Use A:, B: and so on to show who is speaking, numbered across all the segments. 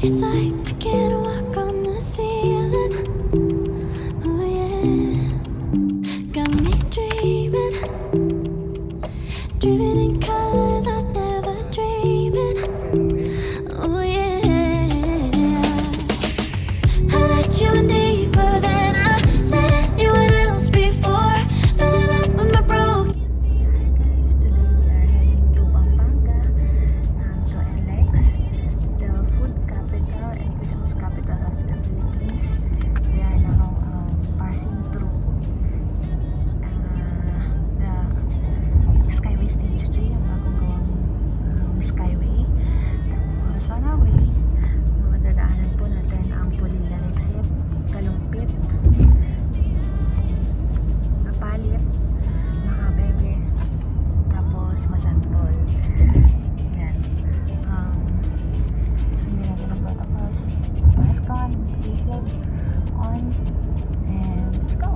A: It's like I can't walk on the ceiling. Oh yeah, got me dreaming, dreaming in colors I never dreamed. Oh yeah, I let you in deeper than I let anyone else before. Fell in love with my broken.
B: Today we are heading to Pampanga, to LX, the food capital and Christmas capital of the Philippines. We are now passing through the Skyway Stage 3, ang bagong gawang Skyway. Tapos on our way, madadaanan po natin ang Pulilan exit, Kalumpit, Napalit, Makabebe, tapos Masantol. Yan. Sundin natin ang protocols. Mask on, face shield on, and let's go!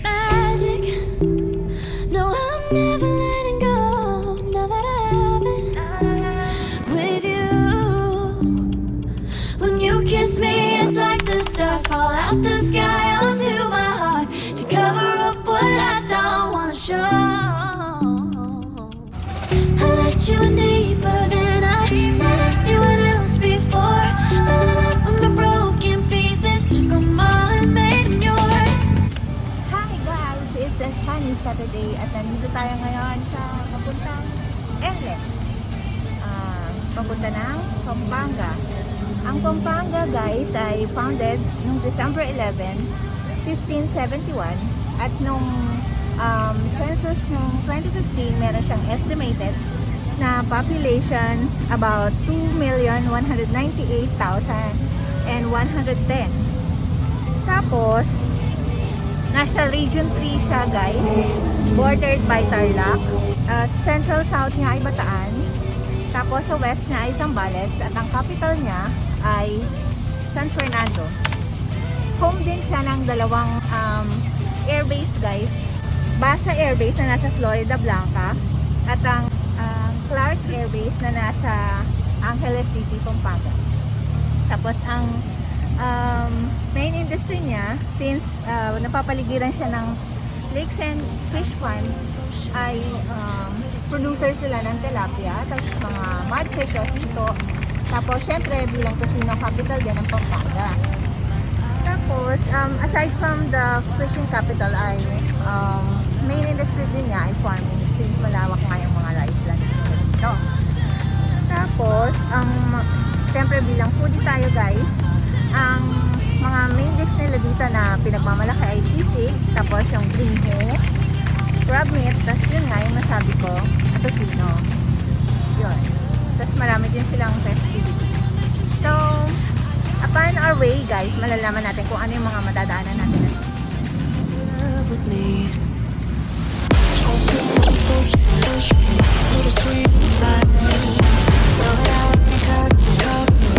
A: Magic. No, I'm never letting go. Now that I have it with you. When you kiss me, it's like the stars fall out the sky onto my heart to cover up what I don't wanna show. I let you in deeper than I let anyone else before. Fell in love with my broken pieces, took them all and made them yours.
B: Hi guys! It's a sunny Saturday at nandito tayo ngayon sa papuntang LX. Papunta ng Pampanga. Ang Pampanga guys ay founded noong December 11, 1571 at nung census noong 2015 meron siyang estimated na population about 2,198,110. Tapos nasa Region 3 siya guys, bordered by Tarlac. Central South niya ay Bataan, tapos sa west niya ay Zambales, at ang capital niya ay San Fernando. Home din siya ng dalawang airbase guys, Basa Airbase na nasa Florida Blanca at ang Clark Airbase na nasa Angeles City, Pampanga. Tapos ang main industry niya, since napapaligiran siya ng lakes and fish ponds, ay producer sila ng tilapia, tapos mga mudfish o sito. Tapos syempre bilang casino capital din ng Pampanga. Tapos aside from the fishing capital ay main industry din niya ay farming, since malawak nga yung mga rice lands dito. Tapos syempre bilang foodie tayo guys, ang mga main dish nila dito na pinagmamalaki ay sisig, tapos yung green hair, crab meat, tapos yun nga yung nasabi ko, atosino. Yun. Tapos marami din silang festivities. So, upon our way guys, malalaman natin kung ano yung mga madadaanan natin.
A: Love with me.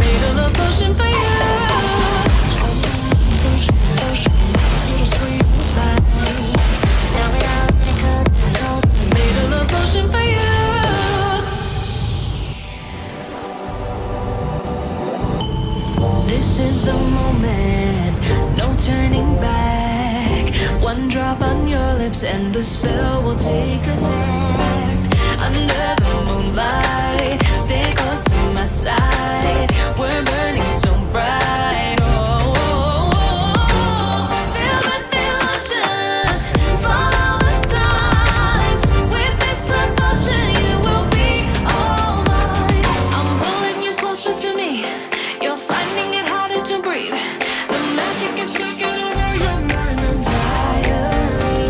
A: Made a love potion for you. Made a love potion for you. This is the moment, no turning back. One drop on your lips and the spell will take effect. Under the moonlight, stay close to my side. We're burning so bright. Oh, oh, oh. Feel the emotion, follow the signs. With this devotion, you will be all mine. I'm pulling you closer to me. You're finding it harder to breathe. The magic is taking over your mind entirely.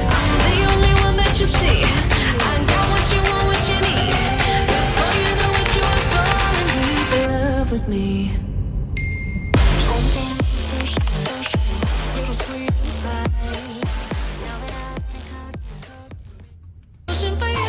A: I'm the only one that you see. I got what you want, what you need. Before you know what you are falling deep in love with me. Potion for you.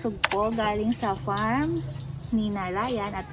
B: sugpo galing sa farm ni Ryan at